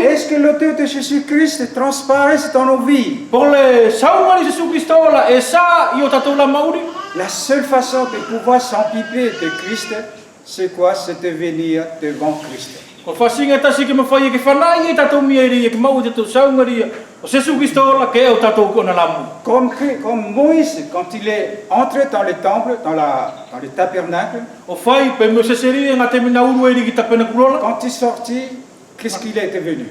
Est-ce que l'auteur de Jésus-Christ transparaît dans nos vies? La seule façon de pouvoir s'empiper de Christ, c'est quoi? C'est de venir devant Christ. Comme Moïse, quand il est entré dans le temple, dans le tabernacle, quand il est sorti, qu'est-ce qu'il est devenu?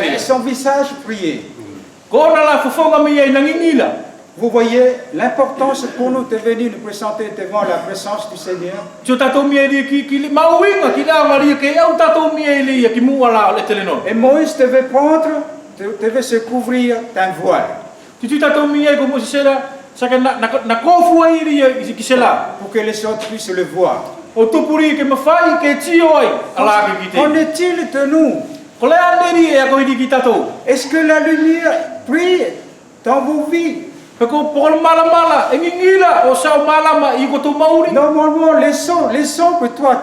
Et son visage brillait. Vous voyez l'importance pour nous de venir nous présenter devant la présence du Seigneur. Et Moïse devait se couvrir d'un voile. Pour que les autres puissent le voir. Qu'en est-il de nous? Est-ce que la lumière brille dans vos vies? Normalement, les sombres, toi,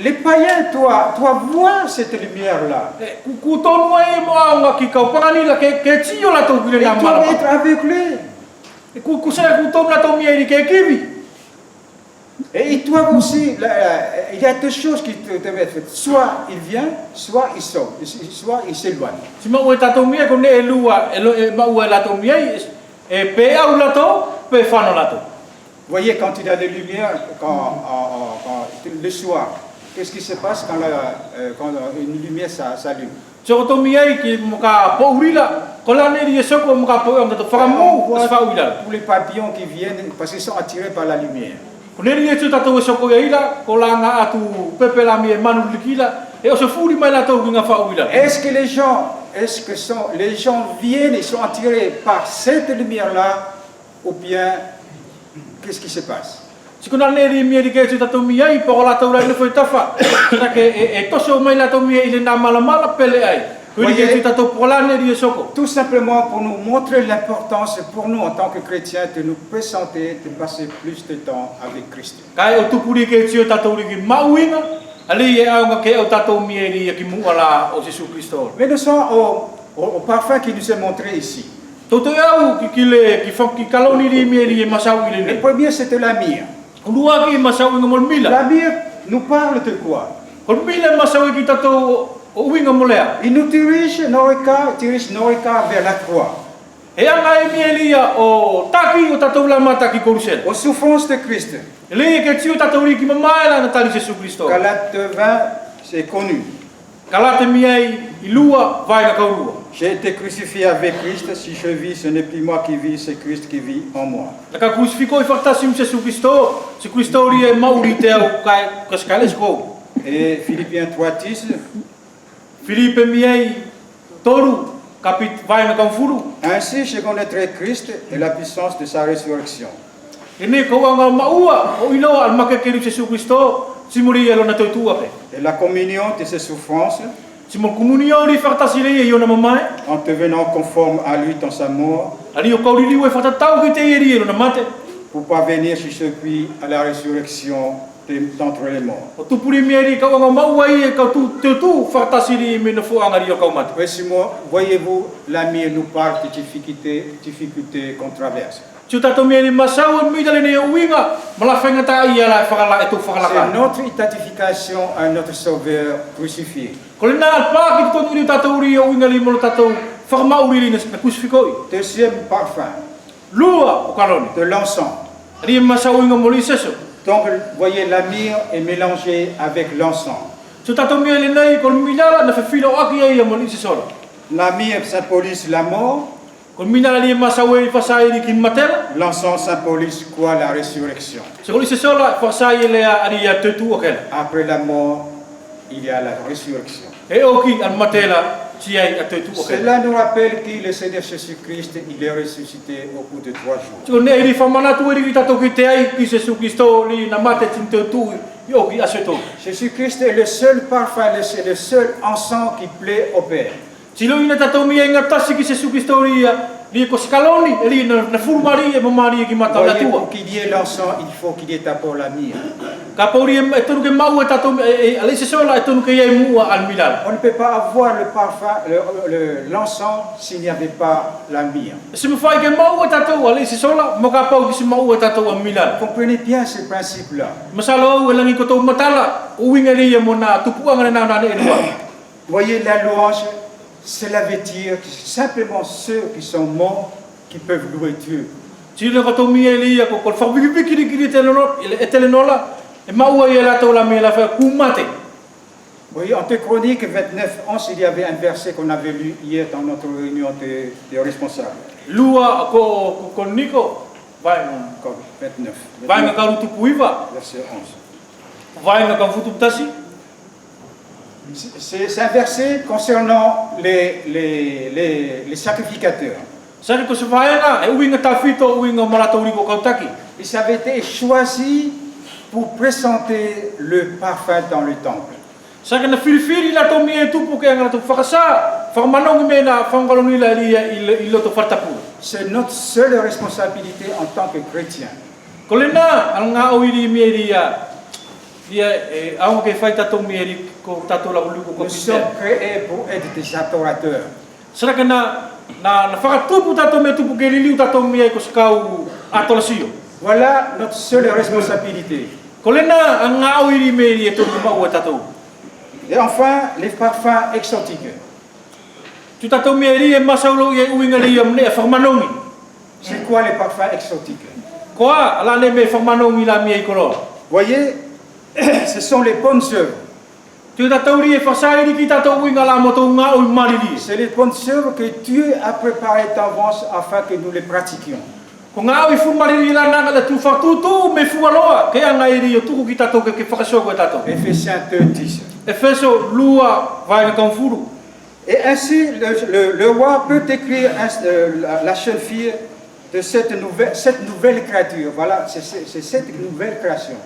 les païens, toi voir cette lumière-là. Et toi être aveuglé. Et toi aussi, il y a deux choses qui doivent être faites. Soit il vient, soit il sort, soit il s'éloigne. Vous voyez, quand il y a des lumières, le soir, qu'est-ce qui se passe quand une lumière s'allume? On voit tous les papillons qui viennent parce qu'ils sont attirés par la lumière. Est-ce que les gens viennent et sont attirés par cette lumière-là, ou bien qu'est-ce qui se passe? Tout simplement pour nous montrer l'importance pour nous en tant que chrétiens de nous présenter, de passer plus de temps avec Christ. Mais nous sommes au parfum qui nous est montré ici. Le premier, c'était la myrrhe. La myrrhe nous parle de quoi? Il nous dirige nos regards vers la croix. Aux souffrances de Christ. Galates 20, c'est connu. J'ai été crucifié avec Christ, si je vis, ce n'est plus moi qui vis, c'est Christ qui vit en moi. Et Philippiens 3:10. Ainsi je connaîtrai Christ et la puissance de sa résurrection. Et la communion de ses souffrances, en devenant conforme à lui dans sa mort, pour parvenir jusqu'à à la résurrection d'entre les morts. Voyez-vous, la myrrhe nous parle de difficultés qu'on traverse. C'est notre identification à notre Sauveur crucifié. Deuxième parfum, de l'encens. Donc, vous voyez, la myrrhe est mélangée avec l'encens. La myrrhe symbolise la mort. L'encens symbolise quoi? La résurrection. Après la mort, il y a la résurrection. Cela nous rappelle que le Seigneur Jésus-Christ, il est ressuscité au bout de 3 jours. Jésus-Christ est le seul parfum, le seul encens qui plaît au Père. Silo ina tatou mia inga tasi ki Yesu Kristo ria li ko skaloni li na fulmari e mamari ki mata la Voyez, tua. pour qu'il y ait l'encens, il faut qu'il y ait d'abord la myrrhe. Ka pauri e tonu ke mau e tatou ale se sola e tonu ke ye mua al milal. On ne peut pas avoir le parfum, l'encens s'il n'y avait pas la myrrhe. Se me fai ke mau e tatou ale se sola mo ka pau ki se mau e tatou al milal. Comprenez bien ce principe-là. Masalo e langi ko tau matala o winga ria mo na tupuanga na na e lua. Voyez, la louange, c'est la vêture, c'est simplement ceux qui sont morts qui peuvent louer Dieu. Silo ko tau mia lia ko ko fa bigi bigi ki e telenola e mau e la tau la me la fa kumate. Vous voyez, en 2 Chroniques 29, 11, il y avait un verset qu'on avait lu hier dans notre réunion des responsables. Lua ko Niko vai Encore 29. vai nga ka tupuiva Verset 11. vai nga ka futu tasi. C'est un verset concernant les sacrificateurs. Sari ko se vaenga e uinga tafito uinga maratori ko kautaki. Ils avaient été choisis pour présenter le parfum dans le temple. Sari na filifili la to mie tupu ke nga to fakasa fakamanong me na fangaloni la lia ilo to fartapu. C'est notre seule responsabilité en tant que chrétiens. Kolena al nga oiri mie lia au ke fai tato mie ko tato la ulu ko Nous sommes créés pour être des adorateurs. Sari kana na fakatupu tato me tupu ke liliu tato mie ko skau atolasio. Voilà notre seule responsabilité. Kolena al nga oiri mie lia to ma tato. Et enfin, les parfums exotiques. Tu tato mie lia masaulo ye uinga lia mne farmanongi. C'est quoi les parfums exotiques? Koa ala le me farmanongi la mie ko. Voyez, ce sont les bonnes œuvres. Tu tato ri e fasai ki tato uinga la moto nga o malili. C'est les bonnes œuvres que Dieu a préparées d'avance afin que nous les pratiquions. Ko nga o fu malili la nanga le tu fatutu me fu aloa ke anga iri o tuku ki tato ke fakaso ko tato. Éphésiens 2:10. Efeso lua vai na kanfuru. Et ainsi, le roi peut décrire la jeune fille de cette nouvelle créature. Voilà, c'est cette nouvelle création.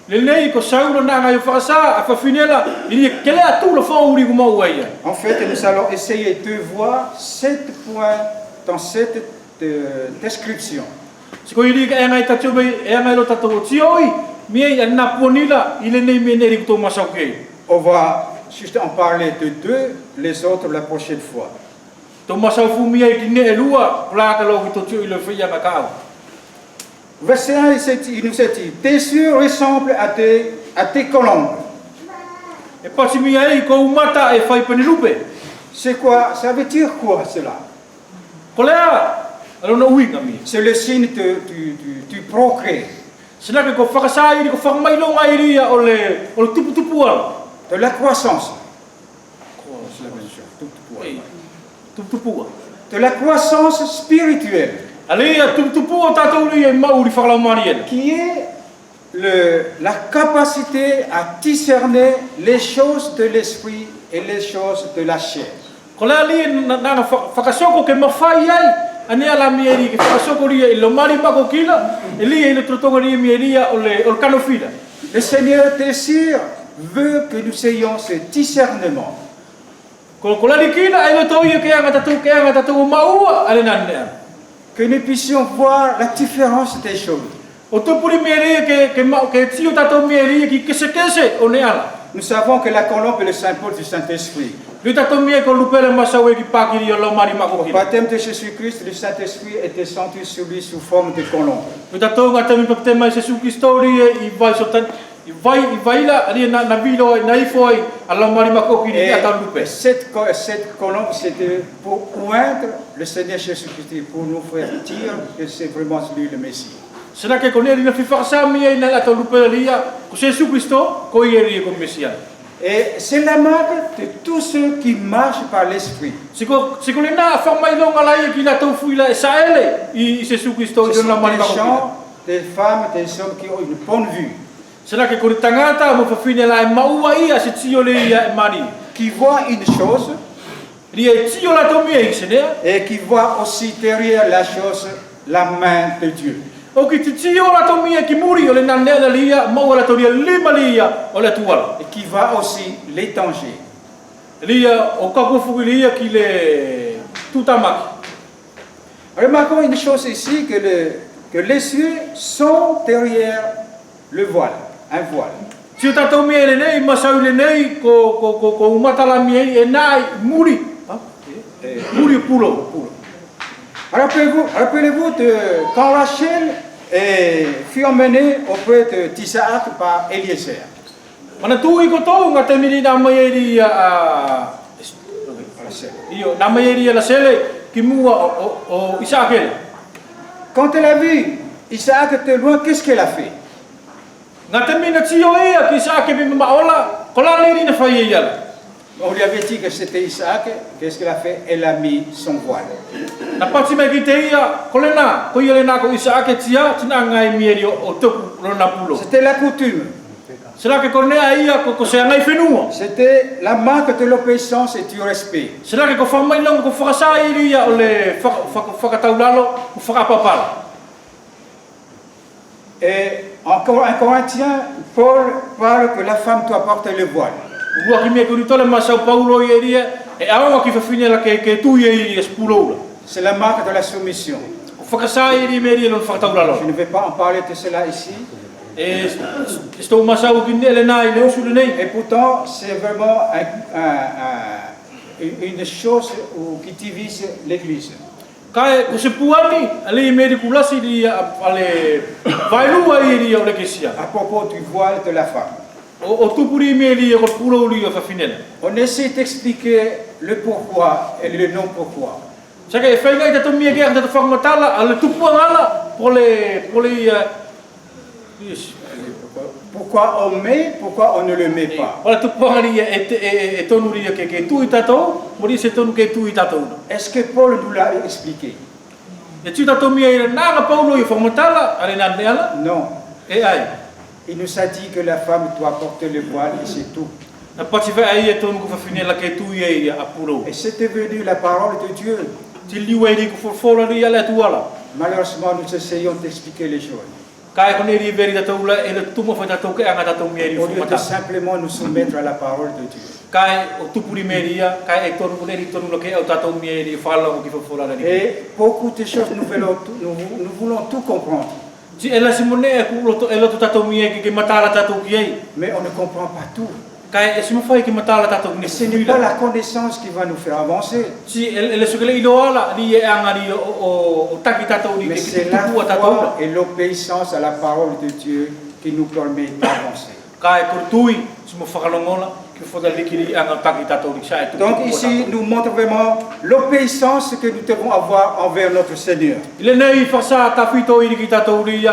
Le nei ko sauro na nga yo fakasa afa finela iri kele atu lo fa uri ko mau ai. En fait, nous allons essayer de voir 7 points dans cette description. Siko iri ka nga tato me nga lo tato tioi mi na ponila ile nei me nei ko masau ke. On va juste en parler de 2, les autres la prochaine fois. To masau fu mi ai ne lua plaka lo ki to tio ile fia na ka. Verset 1, il nous est dit, tes yeux ressemblent à tes colombes. E pasi mi ai ko umata e fai penelupe. C'est quoi? Ça veut dire quoi cela? Kolea alo no winga mi. C'est le signe du progrès, Sila ko fakasa iri ko fakmailo nga iri o le tupu ala. de la croissance. Tupu. De la croissance spirituelle, Alia tupu o tatou ri e mauri fakala mariel. qui est la capacité à discerner les choses de l'esprit et les choses de la chair. Kolea li na fakasoko ke mafai ai ane ala mi iri ke fakasoko ri e lo mari mako kila eli e le trotonga ri mi iri o le kanofila. Le Seigneur désire, veut que nous ayons ce discernement. Kola di kila ai to ye ke anga tatu maua ale nanne. Que nous puissions voir la différence des choses. O tupu ri mi iri ke tio tatou mi iri ki kese o ne ala. Nous savons que la colombe est le symbole du Saint-Esprit. Lui tatou mi ko lupele masawe ki pakiri o lo mari mako Au kila. baptême de Jésus-Christ, le Saint-Esprit est descendu sur lui sous forme de colombe. Lui tatou ngata mi pepte mai Yesu Kristo ri e vai sotan i vai la ali na vilo na ifoi ala mari mako kiri Et ata lupe. cette colombe, c'était pour oindre le Seigneur Jésus-Christ, pour nous faire dire que c'est vraiment lui le Messie. Sena ke koneri na fifaksa mi e na ata lupe ria ko Yesu Kristo ko ieri ko Mesia. Et c'est la marque de tous ceux qui marchent par l'Esprit. Siko le na fa mai longa la ki la tau fuila e saele i Yesu Kristo Ce i na sont mari des mako. gens, des femmes, des hommes qui ont une bonne vue, Sena ke ko tangata mo fa fine la e maua ia se tio le ia e mari. qui voient une chose Ria e tio la to mi e senea. et qui voient aussi derrière la chose la main de Dieu. O ki te tio la to mi e ki muri o le nanea la lia maua la to ria lima lia o le tuala. Et qui voient aussi les dangers. Lia o kakofu lia ki le tutamaki. Remarquons une chose ici, que les cieux sont derrière le voile, un voile. Si tatou me le nei masau le nei ko umatala mi e nai muri. Muri pulo. Rappelez-vous de quand Rachel fut emmenée auprès d'Isaac par Eliezer. Mana tui ko tau ngata mini na mai ri io na mai ri la sele ki mua o Isaac. Quand elle a vu Isaac était loin, qu'est-ce qu'elle a fait? Ngata mina tio ia ki Isaac bi maola ko la le ni fa ia. On lui avait dit que c'était Isaac, qu'est-ce qu'elle a fait? Elle a mis son voile. Na pati mai ki te ia ko le na ko ia le na ko Isaac tia tina ngai mi o toku ro na pulo. C'était la coutume. Sera ke kornea ia ko se ngai fenua. C'était la marque de l'obéissance et du respect. Sera ke ko famai long ko fakasai ia o le fakataulalo ko fakapapala. Et en Corinthiens, Paul parle que la femme doit porter le voile. Ua ki me ko tole masau Paulo ia ria e awa ki fa finela ke tu ia spulo. C'est la marque de la soumission. Fakasai ri me ri lo fakataulalo. Je ne vais pas en parler de cela ici. Et sto masau ki ne le nai le usu le nei. Et pourtant, c'est vraiment une chose qui divise l'Église. Kai ko se puani ali me ri kulasi ri ale vailua ri o le kesia. À propos du voile de la femme. O tupuri me ri ko pulo ri fa finela. On essaie d'expliquer le pourquoi et le non pourquoi. Saka e fainga ta tomi ke ta fa matala ale tupu ngala pole Pourquoi on met, pourquoi on ne le met pas? Wala tupu ngali e tonu ri ke tu itato, mori se tonu ke tu itato. Est-ce que Paul nous l'a expliqué? E tu tato mi e na Paulo e fa matala ale na dela? Non. E ai. Il nous a dit que la femme doit porter le voile et c'est tout. Na pati fa ai e tonu ko fa finela ke tu e apulo. Et c'est devenu la parole de Dieu. Ti liwe ri ko fola ri ala tuala. Malheureusement, nous essayons d'expliquer les choses. Kai ko ne ri veri tatoula e le tumo fa tatou ke anga tatou mi ri Au fo lieu de matala. simplement nous soumettre à la parole de Dieu. Kai o tupuri meria, kai e tonu ne ri tonu lo ke o tatou mi ri fala o ki fo fola ri. Et beaucoup de choses, nous voulons tout comprendre. Si ela simone e ku lo ela to tatou mi ke matala tatou ki ai. Mais on ne comprend pas tout. Kai e simo fai ke matala tatou ni Et ce n'est pas la connaissance qui va nous faire avancer. Si ele sugele iloala ri e anga ri o taki tatou ni Mais ke c'est la tupu tatou. foi et l'obéissance à la parole de Dieu qui nous permet d'avancer. Kai kurtui simo fakalongola ki fo da likiri anga taki tatou ni sa e. Donc ici, nous montre vraiment l'obéissance que nous devons avoir envers notre Seigneur. Ile nei fasa tafito i ki tatou ri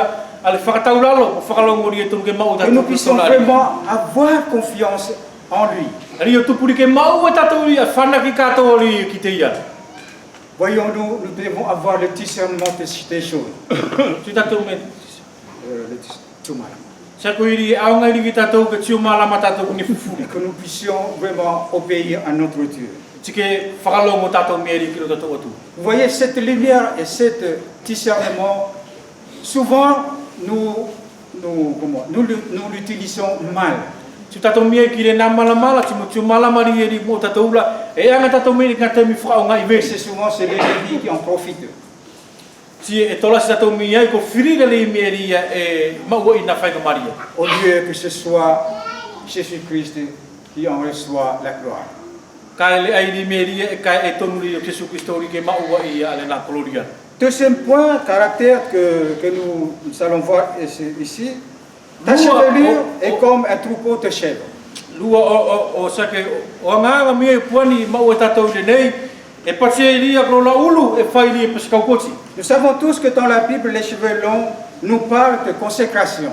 ale fakataulalo fakalongori e tonu ke mau Que tatou. nous puissions vraiment avoir confiance en lui. Rio tupuri ke mau e tatou ri fana ki katou ri ki te ia. Voyons-nous, nous devons avoir le discernement de ces choses. Tu tatou me Tumala. sa ko iri aunga ri ki tatou ke tiu malama tatou ni fufuri. Et que nous puissions vraiment obéir à notre Dieu. Tike fakalongo tatou me ri ki lo tatou atu. Vous voyez, cette lumière et cet discernement, souvent, nous l'utilisons mal. Tu tatou me ki le na malama ti mo tiu malama ri ri mo tatou la e anga tatou me ri ka te mi fra nga i Et ve. c'est souvent l'ennemi qui en profite. Si e tola si tatou me ai ko firira le me ri e mau ina fai ka maria. Au lieu que ce soit Jésus-Christ qui en reçoit la gloire. Ka le ai ri me ri e ka e tonu ri o Jesu Kristo ri ke mau i ale na gloria. Deuxième point, caractère que nous allons voir ici. Ta chevelure est comme un troupeau de chèvres. Lua o sake o nga me puani mau e tatou le nei e pase ri a la ulu e fai ri e paskau koti. Nous savons tous que dans la Bible, les cheveux longs nous parlent de consécration.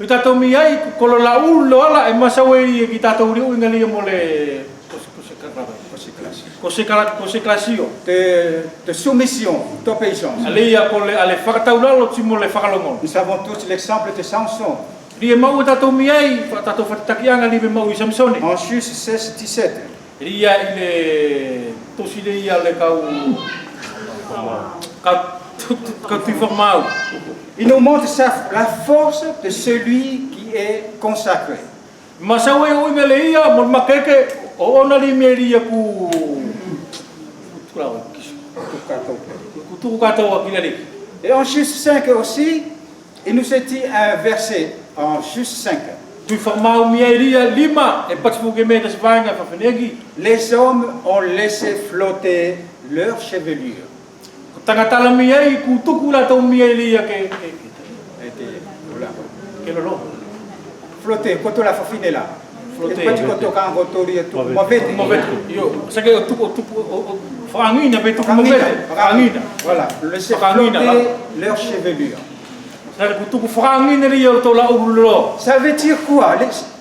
I tatou mi ai ko la ulu lo ala e masau e ki tatou ri inga li mo le consécration. De soumission, d'obéissance. Alia ko le ale fakataulalo ti mo le fakalongo. Nous savons tous l'exemple de Samson. Ri e mau tatou mi ai tatou fatakianga li be mau i Samsone. En Juge 16-17. Ria i le tosi le ia le kau tu formau. Il nous montre la force de celui qui est consacré. Masau e o inga le ia mo makeke O ona li me ria ku tuku katoa kila ri. Et en Juste 5 aussi, il nous est dit un verset en Juste 5. Tu whamau mia ria lima e patifuke me tas vanga whawhenegi. Les hommes ont laissé flotter leur chevelure. Tangatala mia i ku tuku la tau mia ria Voilà. ke lolo. Flotter, quand on la fafine là. Flotter. Et quand tu quand rotori tout mauvais. Yo, sake o tuku whaangina pe tuku mawete. Whaangina. Voilà, laisser flotter leur chevelure. Sake ku tuku whaangina ria o tau la urulolo. Ça veut dire quoi?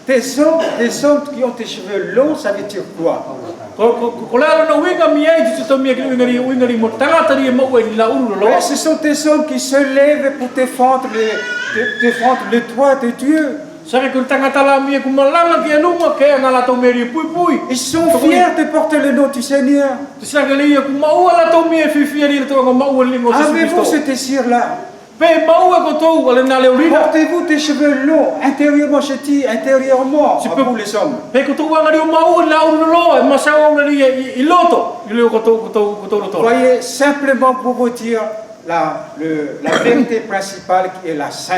Des hommes qui ont des cheveux longs, ça veut dire quoi? Ko la no winga mia i tu mia ki winga ri mo tangata ri mo e la urulolo. Mais ce sont des hommes qui se lèvent pour défendre le droit de Dieu. Sake ku tangata la mia ku malanga ki anunga ke ngala tau meri pui. Ils sont fiers de porter le nom du Seigneur. Sake ria ku maua la tau mia fifi ri to ngo maua lingo Avez-vous ce désir-là? Pe maua ko tau ale na le urina. Portez-vous des cheveux longs, intérieurement, je dis intérieurement, à vous les hommes. Pe ko tau ngari maua la urulolo e masao ri i loto. I le ko tau. Voyez, simplement pour vous dire la vérité principale qui est la sainteté.